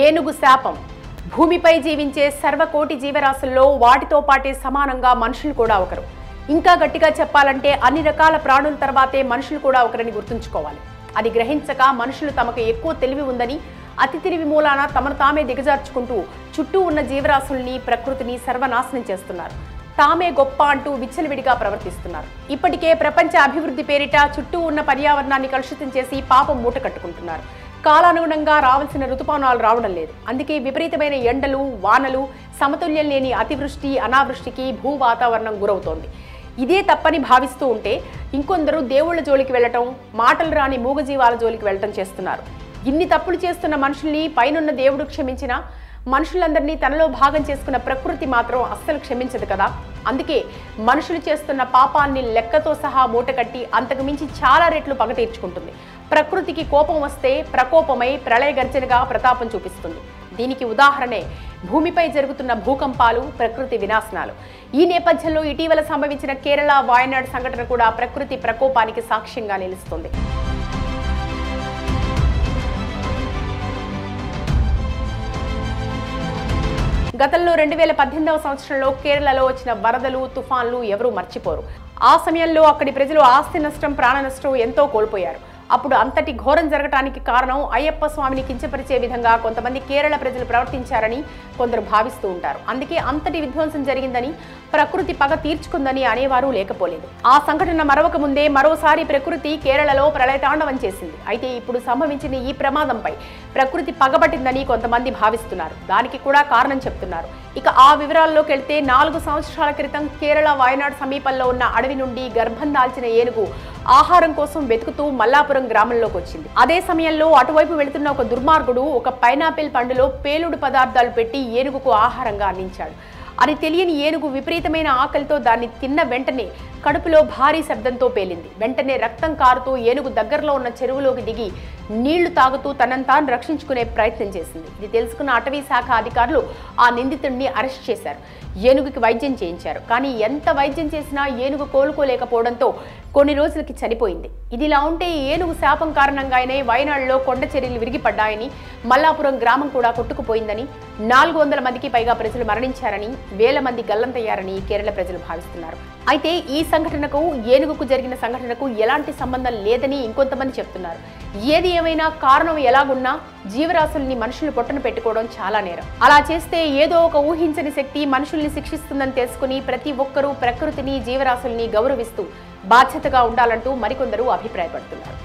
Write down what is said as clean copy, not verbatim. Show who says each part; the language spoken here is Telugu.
Speaker 1: ఏనుగు శాపం. భూమిపై జీవించే సర్వకోటి జీవరాశుల్లో వాటితో పాటే సమానంగా మనుషులు కూడా ఒకరు. ఇంకా గట్టిగా చెప్పాలంటే అన్ని రకాల ప్రాణుల తర్వాతే మనుషులు కూడా ఒకరని గుర్తుంచుకోవాలి. అది గ్రహించక మనుషులు తమకు ఎక్కువ తెలివి ఉందని అతి తెలివి మూలాన తమను తామే దిగజార్చుకుంటూ చుట్టూ ఉన్న జీవరాశుల్ని ప్రకృతిని సర్వనాశనం చేస్తున్నారు. తామే గొప్ప అంటూ విచ్చలవిడిగా ప్రవర్తిస్తున్నారు. ఇప్పటికే ప్రపంచ అభివృద్ధి పేరిట చుట్టూ ఉన్న పర్యావరణాన్ని కలుషితం చేసి పాపం మూట కట్టుకుంటున్నారు. కాలానుగుణంగా రావాల్సిన ఋతుపవనాలు రావడం లేదు. అందుకే విపరీతమైన ఎండలు, వానలు, సమతుల్యం లేని అతివృష్టి, అనావృష్టికి భూ వాతావరణం గురవుతోంది. ఇదే తప్పని భావిస్తూ ఉంటే ఇంకొందరు దేవుళ్ల జోలికి వెళ్లటం, మాటలు రాని మూగజీవాల జోలికి వెళ్లటం చేస్తున్నారు. ఇన్ని తప్పులు చేస్తున్న మనుషుల్ని పైనున్న దేవుడు క్షమించినా మనుషులందరినీ తనలో భాగం చేసుకున్న ప్రకృతి మాత్రం అస్సలు క్షమించదు కదా. అందుకే మనుషులు చేస్తున్న పాపాన్ని లెక్కతో సహా మూటకట్టి అంతకు మించి చాలా రెట్లు పగ తీర్చుకుంటుంది. ప్రకృతికి కోపం వస్తే ప్రకోపమై ప్రళయ గర్జనగా ప్రతాపం చూపిస్తుంది. దీనికి ఉదాహరణే భూమిపై జరుగుతున్న భూకంపాలు, ప్రకృతి వినాశనాలు. ఈ నేపథ్యంలో ఇటీవల సంభవించిన కేరళ, వాయనాడ్ సంఘటన కూడా ప్రకృతి ప్రకోపానికి సాక్ష్యంగా నిలుస్తుంది. గతంలో 2018వ సంవత్సరంలో కేరళలో వచ్చిన వరదలు, తుఫాన్లు ఎవరూ మర్చిపోరు. ఆ సమయంలో అక్కడి ప్రజలు ఆస్తి నష్టం, ప్రాణ నష్టం ఎంతో కోల్పోయారు. అప్పుడు అంతటి ఘోరం జరగటానికి కారణం అయ్యప్ప స్వామిని కించపరిచే విధంగా కొంతమంది కేరళ ప్రజలు ప్రవర్తించారని కొందరు భావిస్తూ ఉంటారు. అందుకే అంతటి విధ్వంసం జరిగిందని, ప్రకృతి పగ తీర్చుకుందని అనేవారు లేకపోలేదు. ఆ సంఘటన మరవక ముందే మరోసారి ప్రకృతి కేరళలో ప్రళయతాండవం చేసింది. అయితే ఇప్పుడు సంభవించిన ఈ ప్రమాదంపై ప్రకృతి పగబట్టిందని కొంతమంది భావిస్తున్నారు. దానికి కూడా కారణం చెప్తున్నారు. ఇక ఆ వివరాల్లోకి వెళ్తే 4 సంవత్సరాల క్రితం కేరళ వాయనాడ్ సమీపంలో ఉన్న అడవి నుండి గర్భం దాల్చిన ఏనుగు ఆహారం కోసం వెతుకుతూ మల్లాపురం గ్రామంలోకి వచ్చింది. అదే సమయంలో అటువైపు వెళుతున్న ఒక దుర్మార్గుడు ఒక పైనాపిల్ పండులో పేలుడు పదార్థాలు పెట్టి ఏనుగుకు ఆహారంగా అందించాడు. అది తెలియని ఏనుగు విపరీతమైన ఆకలితో దాన్ని తిన్న వెంటనే కడుపులో భారీ శబ్దంతో పేలింది. వెంటనే రక్తం కారుతూ ఏనుగు దగ్గరలో ఉన్న చెరువులోకి దిగి నీళ్లు తాగుతూ తనను తాను రక్షించుకునే ప్రయత్నం చేసింది. ఇది తెలుసుకున్న అటవీ శాఖ అధికారులు ఆ నిందితుడిని అరెస్ట్ చేశారు. ఏనుగుకి వైద్యం చేయించారు. కానీ ఎంత వైద్యం చేసినా ఏనుగు కోలుకోలేకపోవడంతో కొన్ని రోజులకి చనిపోయింది. ఇదిలా ఉంటే ఏనుగు శాపం కారణంగానే వయనాడులో కొండ చర్యలు విరిగిపడ్డాయని, మల్లాపురం గ్రామం కూడా కొట్టుకుపోయిందని, 400 మందికి పైగా ప్రజలు మరణించారని, వేల మంది గల్లంతయ్యారని కేరళ ప్రజలు భావిస్తున్నారు. అయితే ఈ సంఘటనకు, ఏనుగుకు జరిగిన సంఘటనకు ఎలాంటి సంబంధం లేదని ఇంకొంతమంది చెప్తున్నారు. ఏది ఏమైనా కారణం ఎలాగున్నా జీవరాశుల్ని మనుషులు పొట్టన పెట్టుకోవడం చాలా నేరం. అలా చేస్తే ఏదో ఒక ఊహించని శక్తి మనుషుల్ని శిక్షిస్తుందని తెలుసుకుని ప్రతి ఒక్కరూ ప్రకృతిని, జీవరాశుల్ని గౌరవిస్తూ బాధ్యతగా ఉండాలంటూ మరికొందరు అభిప్రాయపడుతున్నారు.